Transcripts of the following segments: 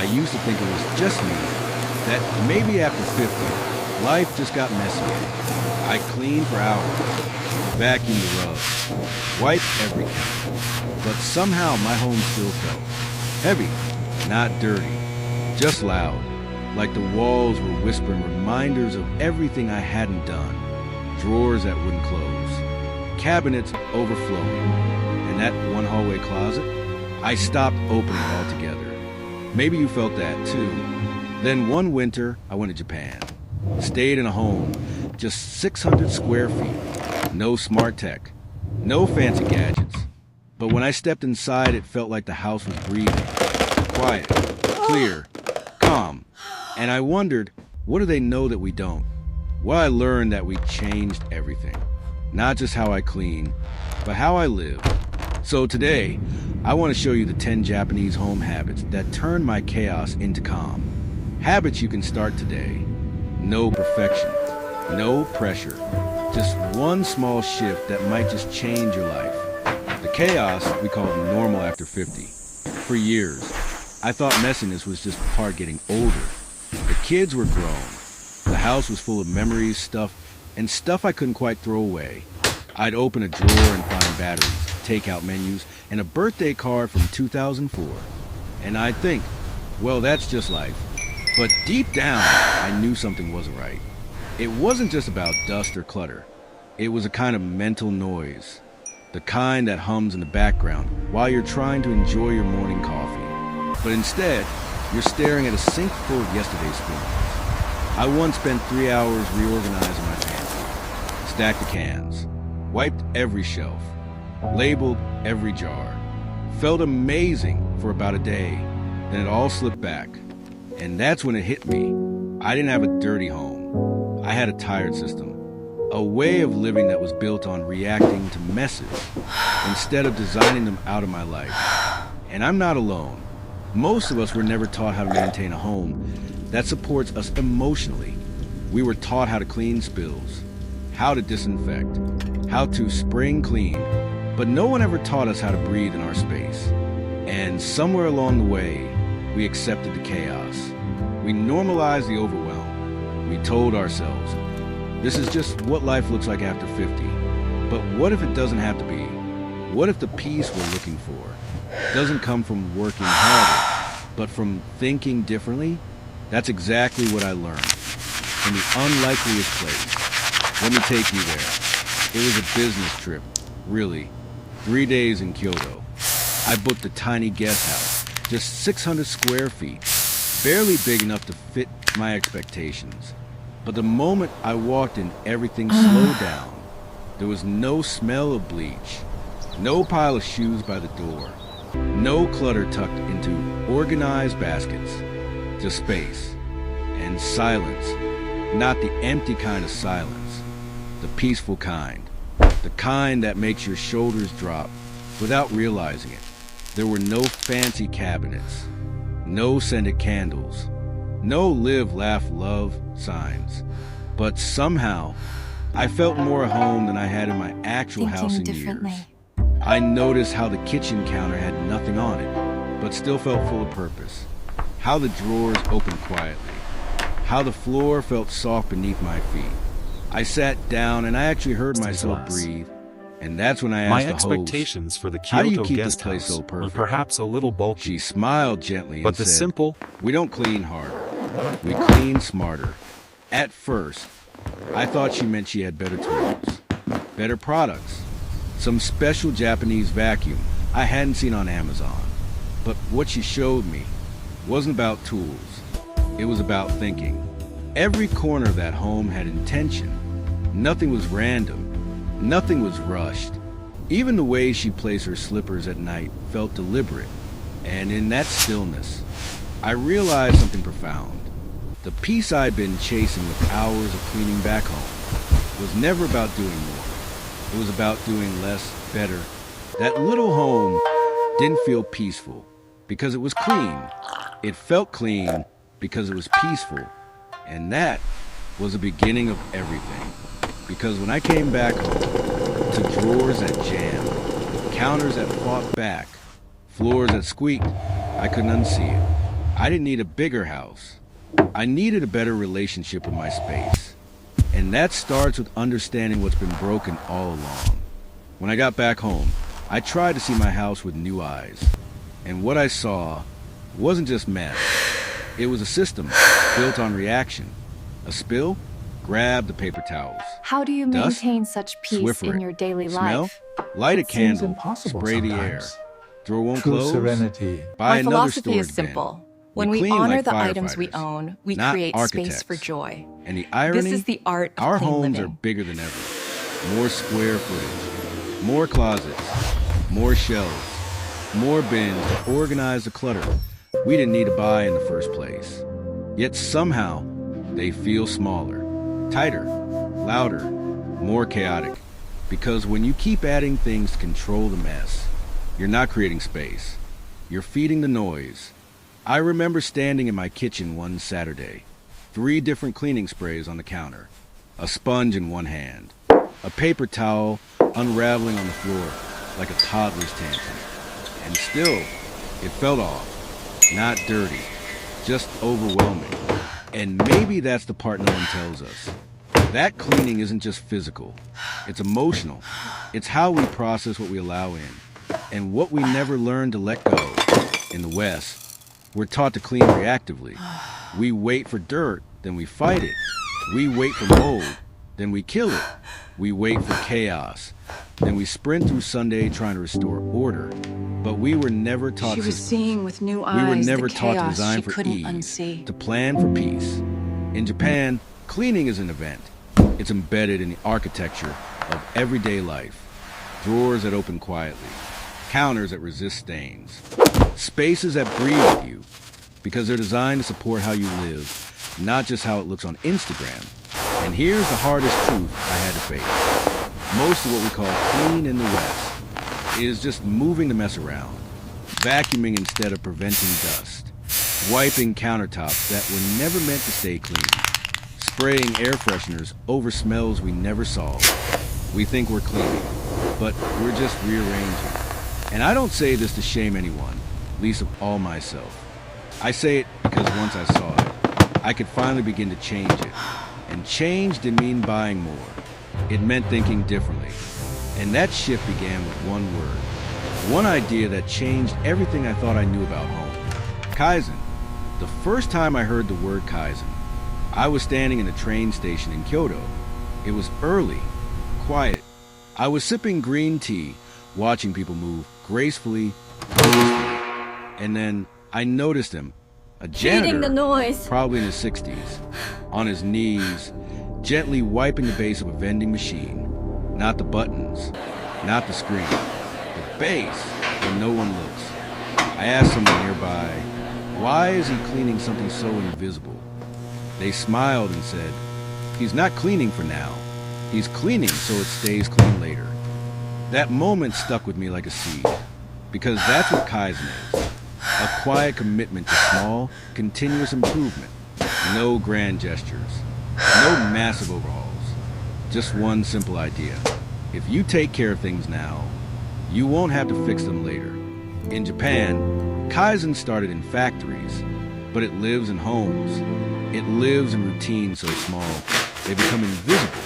I used to think it was just me, that maybe after 50, life just got messy. I cleaned for hours, vacuumed the rugs, wiped every counter, but somehow my home still felt heavy, not dirty, just loud, like the walls were whispering reminders of everything I hadn't done, drawers that wouldn't close, cabinets overflowing, and that one hallway closet, I stopped opening altogether. Maybe you felt that too. Then one winter, I went to Japan. Stayed in a home, just 600 square feet, no smart tech, no fancy gadgets. But when I stepped inside, it felt like the house was breathing. Quiet, clear, calm. And I wondered, what do they know that we don't? Well, I learned that we changed everything. Not just how I clean, but how I live. So today, I want to show you the 10 Japanese home habits that turn my chaos into calm. Habits you can start today. No perfection, no pressure. Just one small shift that might just change your life. The chaos we call normal after 50. For years, I thought messiness was just part of getting older. The kids were grown. The house was full of memories, stuff I couldn't quite throw away. I'd open a drawer and find batteries, takeout menus, and a birthday card from 2004. And I'd think, well, that's just life. But deep down, I knew something wasn't right. It wasn't just about dust or clutter. It was a kind of mental noise. The kind that hums in the background while you're trying to enjoy your morning coffee. But instead, you're staring at a sink full of yesterday's spoons. I once spent 3 hours reorganizing my pantry. Stacked the cans. Wiped every shelf. Labeled every jar. Felt amazing for about a day. Then it all slipped back. And that's when it hit me. I didn't have a dirty home. I had a tired system. A way of living that was built on reacting to messes instead of designing them out of my life. And I'm not alone. Most of us were never taught how to maintain a home that supports us emotionally. We were taught how to clean spills, how to disinfect, how to spring clean, but no one ever taught us how to breathe in our space. And somewhere along the way, we accepted the chaos. We normalized the overwhelm. We told ourselves, this is just what life looks like after 50. But what if it doesn't have to be? What if the peace we're looking for doesn't come from working harder, but from thinking differently? That's exactly what I learned. In the unlikeliest place. Let me take you there. It was a business trip, really. 3 days in Kyoto. I booked a tiny guest house. Just 600 square feet, barely big enough to fit my expectations. But the moment I walked in, everything slowed down. There was no smell of bleach, no pile of shoes by the door, no clutter tucked into organized baskets, just space and silence. Not the empty kind of silence, the peaceful kind, the kind that makes your shoulders drop without realizing it. There were no fancy cabinets, no scented candles, no live, laugh, love signs. But somehow, I felt more at home than I had in my actual house in years. I noticed how the kitchen counter had nothing on it, but still felt full of purpose. How the drawers opened quietly. How the floor felt soft beneath my feet. I sat down and I actually heard myself breathe. And that's when I asked My the host, expectations for the how do you Kyoto keep guest this place house so were perfect? perhaps a little bulky, She smiled gently but and the said, simple, we don't clean harder. We clean smarter. At first, I thought she meant she had better tools, better products, some special Japanese vacuum I hadn't seen on Amazon. But what she showed me wasn't about tools. It was about thinking. Every corner of that home had intention. Nothing was random. Nothing was rushed. Even the way she placed her slippers at night felt deliberate. And in that stillness, I realized something profound. The peace I'd been chasing with hours of cleaning back home was never about doing more. It was about doing less, better. That little home didn't feel peaceful because it was clean. It felt clean because it was peaceful. And that was the beginning of everything. Because when I came back home to drawers that jammed, counters that fought back, floors that squeaked, I couldn't unsee it. I didn't need a bigger house. I needed a better relationship with my space. And that starts with understanding what's been broken all along. When I got back home, I tried to see my house with new eyes. And what I saw wasn't just mess. It was a system built on reaction. A spill? Grab the paper towels. How do you Dust? maintain such peace Swiffer in it. your daily Smell? life? Light a It seems candle. impossible Spray the air. sometimes. Throw one True clothes. serenity. Buy My another philosophy storage is simple. bin. When we clean honor like the items we firefighters, own, we not create architects. space for joy. And the irony, This is the art of our clean homes living. are bigger than ever. More square footage, more closets, more shelves, more bins to organize the clutter we didn't need to buy in the first place. Yet somehow, they feel smaller, tighter, louder, more chaotic. Because when you keep adding things to control the mess, you're not creating space. You're feeding the noise. I remember standing in my kitchen one Saturday, 3 different cleaning sprays on the counter, a sponge in one hand, a paper towel unraveling on the floor like a toddler's tantrum. And still, it felt off, not dirty, just overwhelming. And maybe that's the part no one tells us. That cleaning isn't just physical, it's emotional. It's how we process what we allow in, and what we never learn to let go. In the West, we're taught to clean reactively. We wait for dirt, then we fight it. We wait for mold, then we kill it. We wait for chaos, then we sprint through Sunday trying to restore order. But we were never taught She was systems. seeing with new eyes We were never the taught to chaos design she for couldn't ease, unsee. to plan for peace. In Japan, cleaning is an event. It's embedded in the architecture of everyday life. Drawers that open quietly, counters that resist stains, spaces that breathe with you, because they're designed to support how you live, not just how it looks on Instagram. And here's the hardest truth I had to face. Most of what we call clean in the West is just moving the mess around, vacuuming instead of preventing dust, wiping countertops that were never meant to stay clean, spraying air fresheners over smells we never saw. We think we're cleaning, but we're just rearranging. And I don't say this to shame anyone, least of all myself. I say it because once I saw it, I could finally begin to change it. And change didn't mean buying more. It meant thinking differently. And that shift began with one word, one idea that changed everything I thought I knew about home. Kaizen. The first time I heard the word Kaizen, I was standing in a train station in Kyoto. It was early, quiet. I was sipping green tea, watching people move gracefully, purposefully. And then I noticed him, a janitor, the noise. probably in his 60s, on his knees, gently wiping the base of a vending machine. Not the buttons, not the screen, the base, when no one looks. I asked someone nearby, why is he cleaning something so invisible? They smiled and said, he's not cleaning for now. He's cleaning so it stays clean later. That moment stuck with me like a seed, because that's what Kaizen is. A quiet commitment to small, continuous improvement. No grand gestures, no massive overhauls. Just one simple idea. If you take care of things now, you won't have to fix them later. In Japan, Kaizen started in factories, but it lives in homes. It lives in routines so small, they become invisible.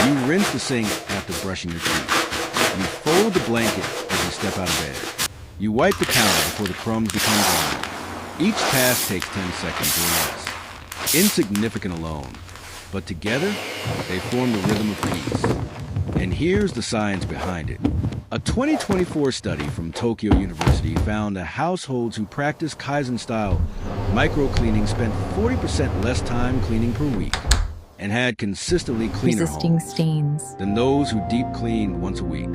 You rinse the sink after brushing your teeth. You fold the blanket as you step out of bed. You wipe the counter before the crumbs become gone. Each task takes 10 seconds or less. Insignificant alone, but together, they form the rhythm of peace. And here's the science behind it. A 2024 study from Tokyo University found that households who practice Kaizen-style micro-cleaning spent 40% less time cleaning per week and had consistently cleaner Resisting homes stains. than those who deep cleaned once a week.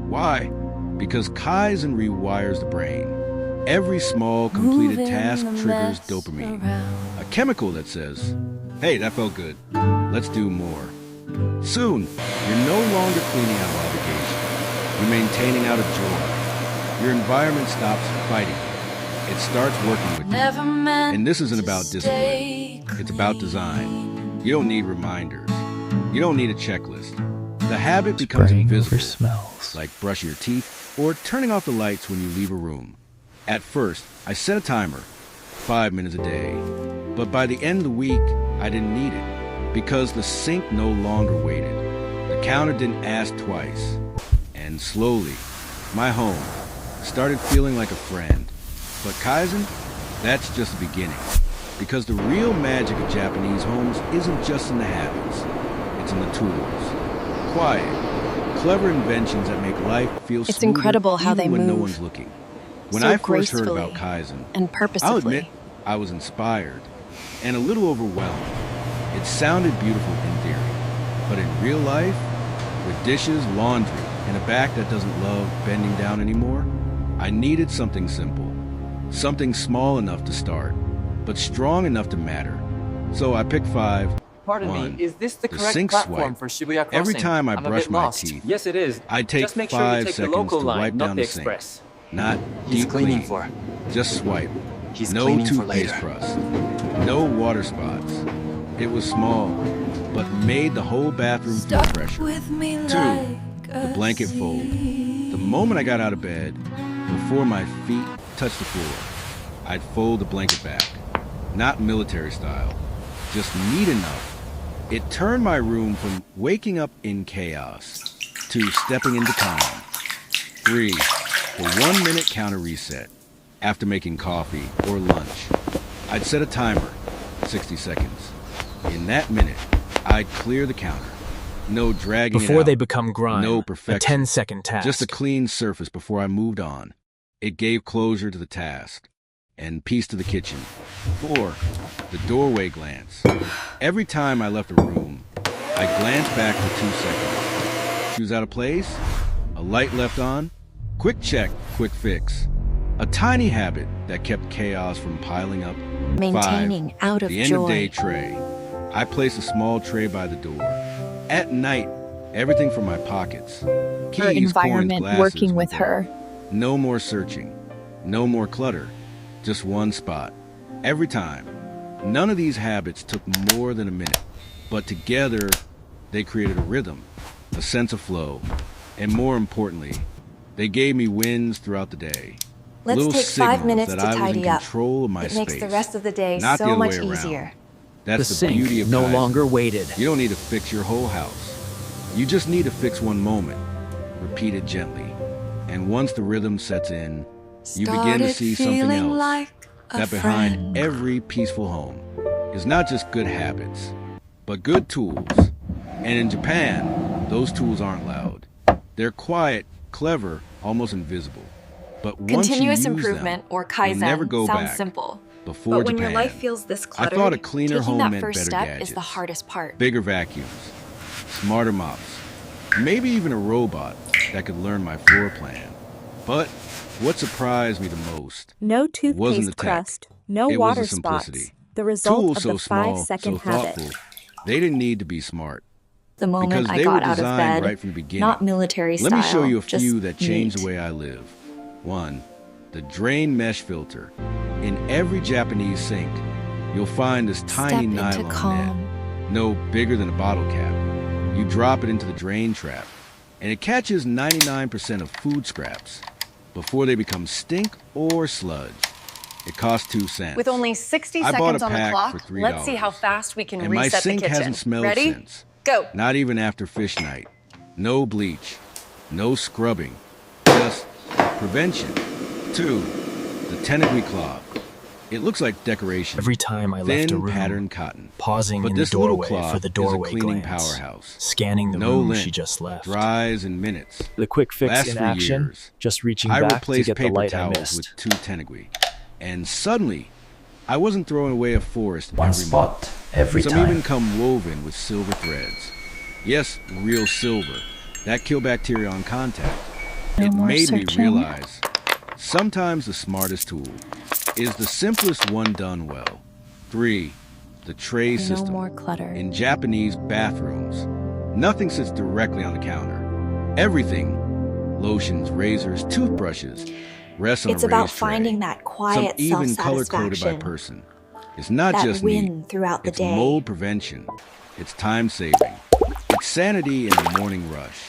Why? Because Kaizen rewires the brain. Every small, completed Moving task the triggers mess dopamine, around. a chemical that says, hey, that felt good. Let's do more. Soon, you're no longer cleaning out of obligation. You're maintaining out of joy. Your environment stops fighting you. It starts working with you. And this isn't about discipline. It's about design. You don't need reminders. You don't need a checklist. The habit becomes Spraying over invisible, smells. like brushing your teeth or turning off the lights when you leave a room. At first, I set a timer, 5 minutes a day. But by the end of the week, I didn't need it because the sink no longer waited. The counter didn't ask twice. And slowly, my home started feeling like a friend. But Kaizen, that's just the beginning. Because the real magic of Japanese homes isn't just in the habits. It's in the tools. Quiet, clever inventions that make life feel smoother. It's incredible how even they when move no one's looking. When so I first heard gracefully about Kaizen, and purposefully. I'll admit I was inspired and a little overwhelmed. It sounded beautiful in theory, but in real life, with dishes, laundry, and a back that doesn't love bending down anymore, I needed something simple. Something small enough to start, but strong enough to matter. So I picked 5. Pardon One, me, is this the correct sink platform swipe. for Shibuya Crossing? Every time I I'm a brush bit my lost. teeth, Yes, it is. I take Just make sure you 5 take the seconds local to line, wipe not down the the sink. express. Not He's deep cleaning clean. for. Just swipe. He's No cleaning for toothpaste later. crust. No water spots. It was small, but made the whole bathroom feel fresher. 2. The blanket fold. The moment I got out of bed, before my feet touched the floor, I'd fold the blanket back. Not military style, just neat enough. It turned my room from waking up in chaos to stepping into calm. 3. The 1-minute counter reset. After making coffee or lunch, I'd set a timer, 60 seconds. In that minute, I'd clear the counter. No dragging Before it they out. become grime, No a perfection. 10-second task. Just a clean surface before I moved on. It gave closure to the task. And peace to the kitchen. 4. The doorway glance. Every time I left a room, I glanced back for 2 seconds. Shoes out of place? A light left on? Quick check, quick fix. A tiny habit that kept chaos from piling up. Maintaining 5. out of The end joy. of day tray. I place a small tray by the door. At night, everything from my pockets. Keys, Her environment coins, glasses, working with went there. her. No more searching. No more clutter. Just one spot. Every time. None of these habits took more than a minute. But together, they created a rhythm, a sense of flow. And more importantly, they gave me wins throughout the day. Let's Little take 5 signals minutes that to I was in tidy up. control of my It space. makes the rest of the day Not the so other much way around. easier. That's the the beauty sink of no Kaizen. longer waited. You don't need to fix your whole house. You just need to fix one moment. Repeat it gently. And once the rhythm sets in, you begin to see something else. That behind every peaceful home is not just good habits, but good tools. And in Japan, those tools aren't loud. They're quiet, clever, almost invisible. But once Continuous you use improvement, them, or you'll never Kaizen, go sounds back. simple. Before But when Japan, your life feels this I cluttered, thought a cleaner taking home that meant first better step gadgets, is the hardest part. bigger vacuums, smarter mops, maybe even a robot that could learn my floor plan. But what surprised me the most No wasn't the toothpaste tech. crust, no It was water the spots. simplicity. The result Tools of so the small, 5-second so habit. thoughtful, they didn't need to be smart. The moment Because I they were got out of designed bed, right from the beginning. not military Let style, me show you a just few that change neat. the way I live. 1. The drain mesh filter. In every Japanese sink, you'll find this Step tiny into nylon calm. net, no bigger than a bottle cap. You drop it into the drain trap, and it catches 99% of food scraps before they become stink or sludge. It costs 2 cents. With only 60 I bought a seconds on the pack clock, for $3. let's see how fast we can And my reset the sink kitchen. hasn't smelled Ready? since. Go. Not even after fish night. No bleach. No scrubbing. Just prevention. 2. The Tenegui cloth. It looks like decoration. Every time I Thin left a room, patterned cotton. pausing But in the this little doorway cloth for the is a doorway cleaning glance, powerhouse. scanning the No room lint. she just left. Dries in minutes. The quick fix Lasts in for action, years. just reaching I back to replaced get the paper light I towels missed. with 2 Tenegui. And suddenly, I wasn't throwing away a forest One every spot, month. every Some time. even come woven with silver threads. Yes, real silver. That kill bacteria on contact. No It more made me searching. realize sometimes the smartest tool is the simplest one done well. 3. The tray No system. more clutter. In Japanese bathrooms, nothing sits directly on the counter. Everything, lotions, razors, toothbrushes, rests on It's a about raised tray. finding that Some quiet even color-coded by self-satisfaction. person. It's not That just win neat. throughout the It's day. mold prevention. It's time-saving. It's sanity in the morning rush.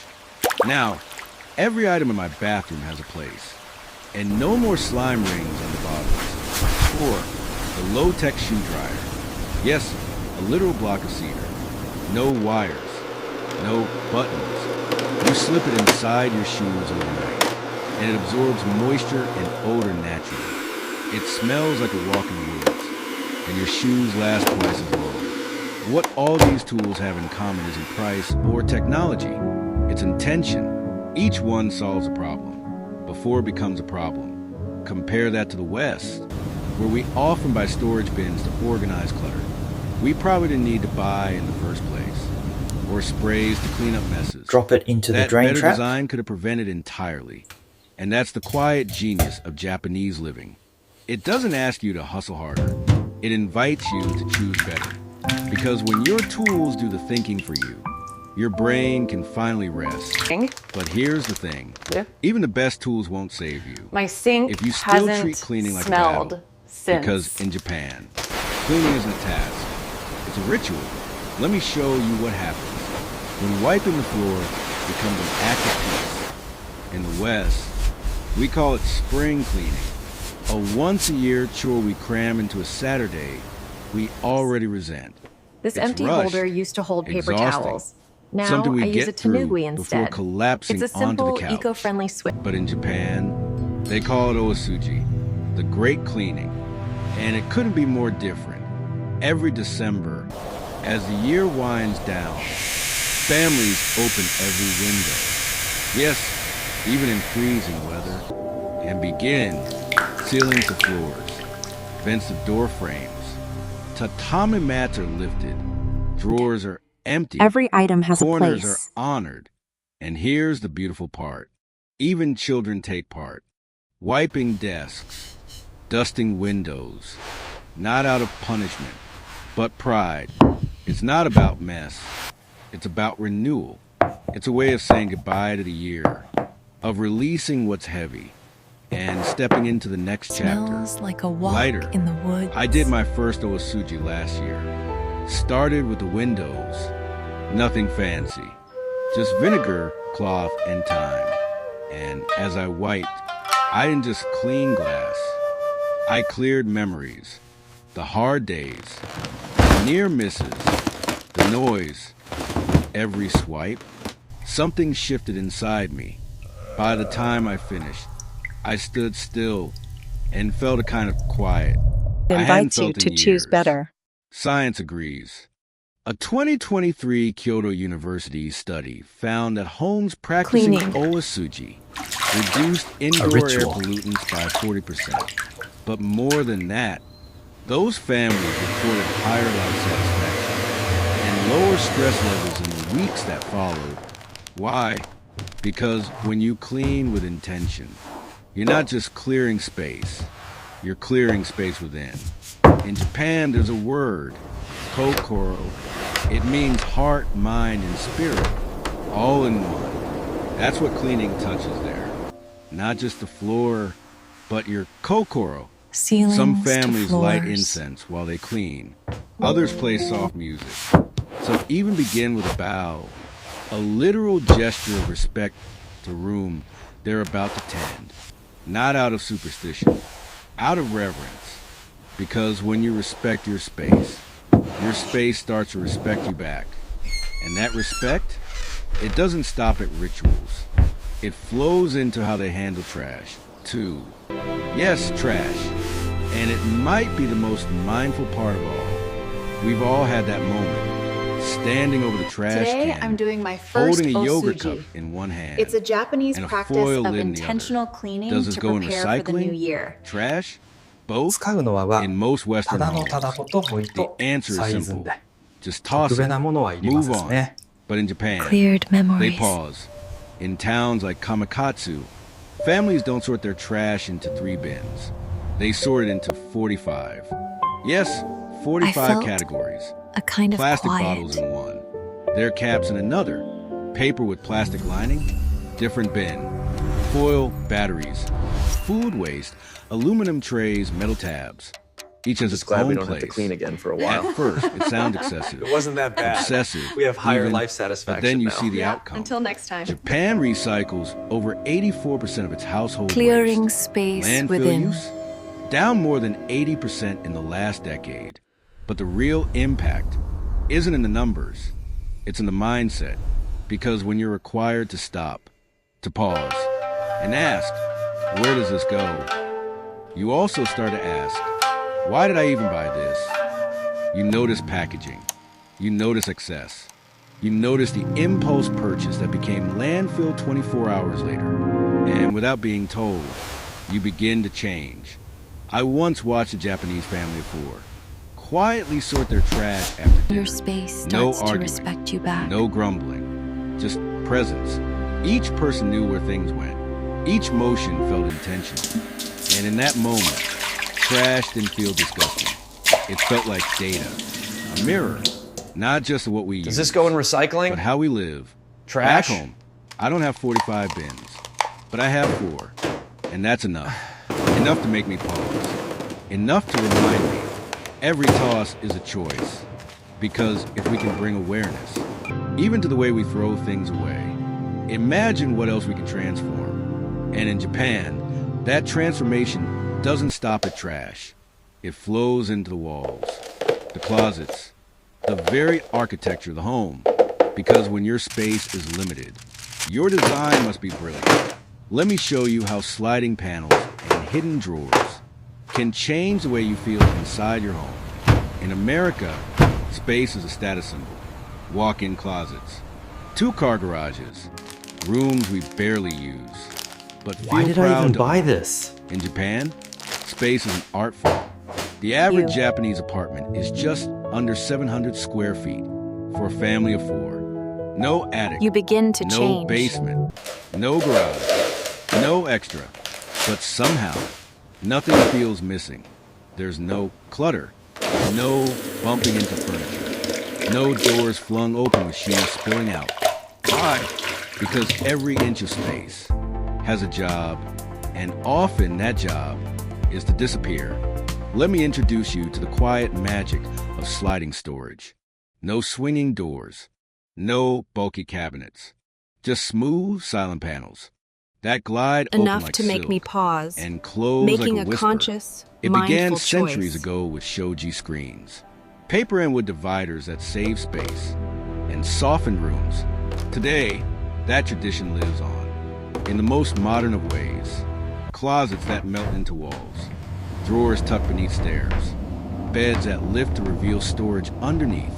Now, every item in my bathroom has a place. And no more slime rings on the bottles. 4. The low-tech shoe dryer. Yes, a literal block of cedar. No wires. No buttons. You slip it inside your shoes overnight, and it absorbs moisture and odor naturally. It smells like a walk in the woods, and your shoes last twice as long. What all these tools have in common isn't price or technology. It's intention. Each one solves a problem before it becomes a problem. Compare that to the West, where we often buy storage bins to organize clutter we probably didn't need to buy in the first place, or sprays to clean up messes. Drop it into the drain better trap. Design could have prevented entirely. And that's the quiet genius of Japanese living. It doesn't ask you to hustle harder. It invites you to choose better. Because when your tools do the thinking for you, your brain can finally rest. But here's the thing. Yeah. Even the best tools won't save you. My sink If you still hasn't treat cleaning like a smelled battle. since. Because in Japan, cleaning isn't a task. It's a ritual. Let me show you what happens when wiping the floor becomes an act of peace. In the West, we call it spring cleaning, a once-a-year chore we cram into a Saturday we already resent. This It's empty rushed, holder used to hold paper exhausting, towels. Now something we I use get a through Tanugui before instead. collapsing It's a onto simple, the couch. eco-friendly switch. But in Japan, they call it oasuji, the great cleaning. And it couldn't be more different. Every December, as the year winds down, families open every window. Yes, even in freezing weather, and begin ceilings to floors, vents to door frames. Tatami mats are lifted, drawers are empty, Every item has a corners place. are honored. And here's the beautiful part. Even children take part. Wiping desks, dusting windows, not out of punishment, but pride. It's not about mess. It's about renewal. It's a way of saying goodbye to the year, of releasing what's heavy, and stepping into the next chapter. Smells like a walk Lighter. in the woods. I did my first oasuji last year. Started with the windows. Nothing fancy. Just vinegar, cloth, and time. And as I wiped, I didn't just clean glass. I cleared memories. The hard days. The near misses. The noise. Every swipe. Something shifted inside me. By the time I finished, I stood still and felt a kind of quiet I hadn't Invites you felt to in choose years. better. Science agrees. A 2023 Kyoto University study found that homes practicing Cleaning. oasuji reduced indoor air ritual. pollutants by 40%. But more than that, those families reported higher life satisfaction and lower stress levels in the weeks that followed. Why? Because when you clean with intention, you're not just clearing space, you're clearing space within. In Japan, there's a word, kokoro. It means heart, mind, and spirit, all in one. That's what cleaning touches there. Not just the floor, but your kokoro. Ceilings Some to families light floors. incense while they clean. Others play soft music. Some even begin with a bow, a literal gesture of respect to room they're about to tend. Not out of superstition, out of reverence. Because when you respect your space starts to respect you back. And that respect, it doesn't stop at rituals. It flows into how they handle trash, too. Yes, trash. And it might be the most mindful part of all. We've all had that moment, standing over the trash Today, can, I'm doing my first holding a yogurt cup osuji. in one hand. It's a Japanese and a practice foil of lid in the intentional other. cleaning Does this to go in prepare for the new recycling? year. Trash? Both? 使うのは In most た Western だのただ homes, ごとポイ the と answer サ is イズン simple. で Just toss 特 it. 別なものはいりま Move せん on. ね。 But in Japan, Cleared they memories. pause. In towns like Kamakatsu, families don't sort their trash into 3 bins. They sort it into 45. Yes, 45 felt categories. A kind of Plastic quiet. bottles in one. Their caps in another. Paper with plastic lining, different bin. Foil, batteries. Food waste, aluminum trays, metal tabs. Each has Just its glad we own don't have place. to clean again for a while. At first, it sounds excessive. It wasn't that bad. Obsessive. We have higher even, life satisfaction But then you now. see the Yeah, outcome. until next time. Japan recycles over 84% of its household Clearing waste. space Landfill within. use? down more than 80% in the last decade. But the real impact isn't in the numbers, it's in the mindset. Because when you're required to stop, to pause, and ask, where does this go? You also start to ask, why did I even buy this? You notice packaging. You notice excess. You notice the impulse purchase that became landfill 24 hours later. And without being told, you begin to change. I once watched a Japanese family of four quietly sort their trash after dinner. Your space No starts to arguing, respect you back. no grumbling, just presence. Each person knew where things went. Each motion felt intentional. And in that moment, trash didn't feel disgusting. It felt like data, a mirror, not just what we use. Does this go in recycling? But how we live. Trash? Back home, I don't have 45 bins, but I have 4, and that's enough. Enough to make me pause. Enough to remind me every toss is a choice. Because if we can bring awareness, even to the way we throw things away, imagine what else we can transform. And in Japan, that transformation doesn't stop at trash. It flows into the walls, the closets, the very architecture of the home. Because when your space is limited, your design must be brilliant. Let me show you how sliding panels and hidden drawers can change the way you feel inside your home. In America, space is a status symbol. Walk-in closets, 2-car garages, rooms we barely use, but feel Why did I proud even to buy own. this? In Japan, space is an art form. The average You. Japanese apartment is just under 700 square feet for a family of 4. No attic, You begin to no change. basement, no garage, no extra. But somehow, nothing feels missing. There's no clutter, no bumping into furniture, no doors flung open with shoes spilling out. Why? Because every inch of space has a job, and often that job is to disappear. Let me introduce you to the quiet magic of sliding storage. No swinging doors, no bulky cabinets, just smooth, silent panels that glide open Enough like to make silk me pause, and close making like a a whisper. conscious, It began mindful centuries choice. ago with shoji screens, paper and wood dividers that save space, and softened rooms. Today, that tradition lives on, in the most modern of ways. Closets that melt into walls, drawers tucked beneath stairs, beds that lift to reveal storage underneath,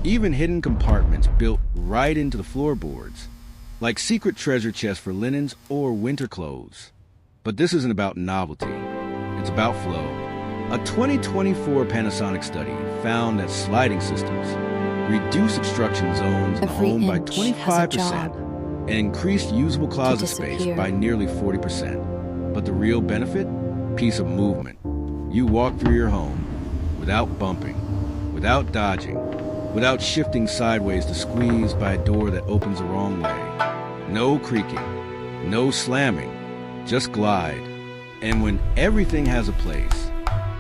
even hidden compartments built right into the floorboards, like secret treasure chests for linens or winter clothes. But this isn't about novelty, it's about flow. A 2024 Panasonic study found that sliding systems reduce obstruction zones in the Every home by inch has a 25% job and increased usable closet space disappear. by nearly 40%. But the real benefit? Peace of movement. You walk through your home without bumping, without dodging, without shifting sideways to squeeze by a door that opens the wrong way. No creaking, no slamming, just glide. And when everything has a place,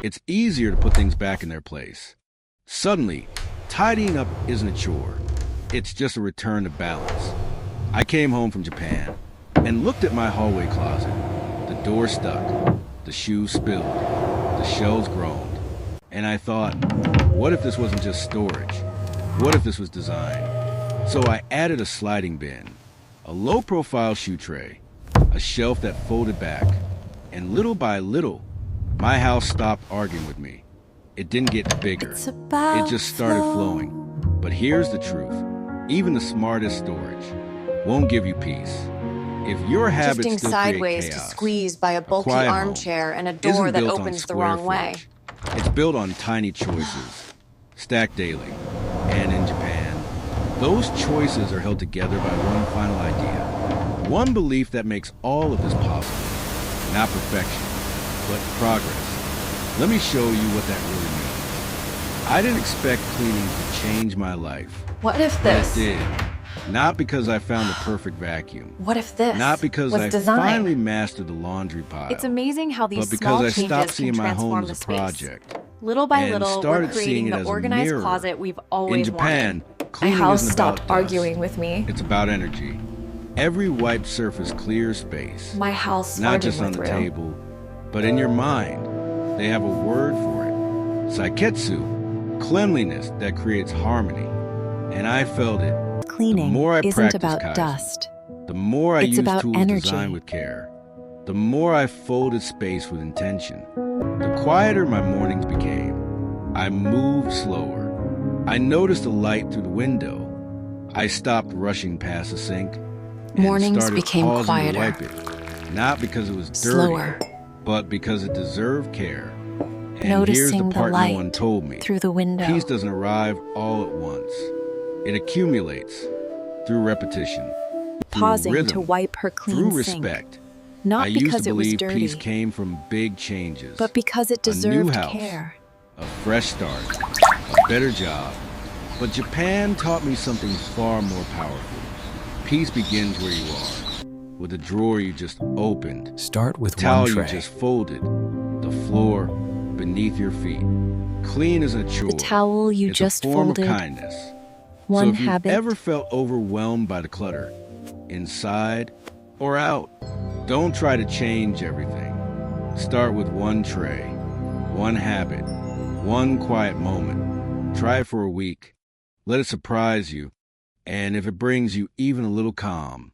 it's easier to put things back in their place. Suddenly, tidying up isn't a chore. It's just a return to balance. I came home from Japan and looked at my hallway closet. The door stuck, the shoes spilled, the shelves groaned. And I thought, what if this wasn't just storage? What if this was design? So I added a sliding bin, a low-profile shoe tray, a shelf that folded back, and little by little, my house stopped arguing with me. It didn't get bigger. It's about It just started flowing. But here's the truth. Even the smartest storage won't give you peace. If your habits Shifting still sideways create to chaos, squeeze by a bulky quiet home armchair and a isn't door that built on opens the square wrong way. footage. It's built on tiny choices, stacked daily. And in Japan, those choices are held together by one final idea. One belief that makes all of this possible. Not perfection, but progress. Let me show you what that really means. I didn't expect cleaning to change my life. What if But this? it did. Not because I found the perfect vacuum. What if this? Not because was I design? finally mastered the laundry pile. It's amazing how these but because small I changes stopped can seeing my home transform as the a space. project. Little by and little, we're started creating seeing it the as a organized mirror. closet we've In always Japan, wanted. My cleaning house isn't stopped about dust. arguing with me. It's about energy. Every wiped surface clears space. My house Not farted just on with the room. table, but in your mind. They have a word for it. Saiketsu, cleanliness that creates harmony. And I felt it. Cleaning The more I isn't practice about Kaizen, dust. the more I It's use about tools energy. designed with care, the more I folded space with intention, the quieter my mornings became. I moved slower. I noticed a light through the window. I stopped rushing past the sink and Mornings started became pausing quieter. to wipe it, not because it was dirty, Slower. but because it deserved care. And here's Noticing the the part no light one told me. through the window. Peace doesn't arrive all at once. It accumulates through repetition, through Pausing rhythm, to wipe her clean through sink. respect. Not I used because to it was believe dirty, peace came from big changes, but because it a new deserved house, care. a fresh start, a better job. But Japan taught me something far more powerful. Peace begins where you are, with a drawer you just opened, Start with towel one you tray. just folded, the floor beneath your feet. Clean isn't a chore. The towel you it's just a form folded. of kindness. One So if you've habit. ever felt overwhelmed by the clutter, inside or out, don't try to change everything. Start with one tray, one habit, one quiet moment. Try it for a week. Let it surprise you. And if it brings you even a little calm,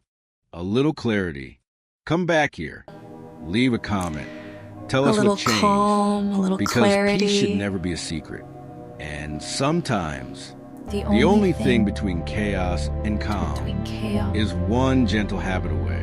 a little clarity, come back here. Leave a comment. Tell A us little what changed. calm, a little Because clarity. peace should never be a secret. And sometimes The the only thing between chaos and calm between chaos. is one gentle habit away.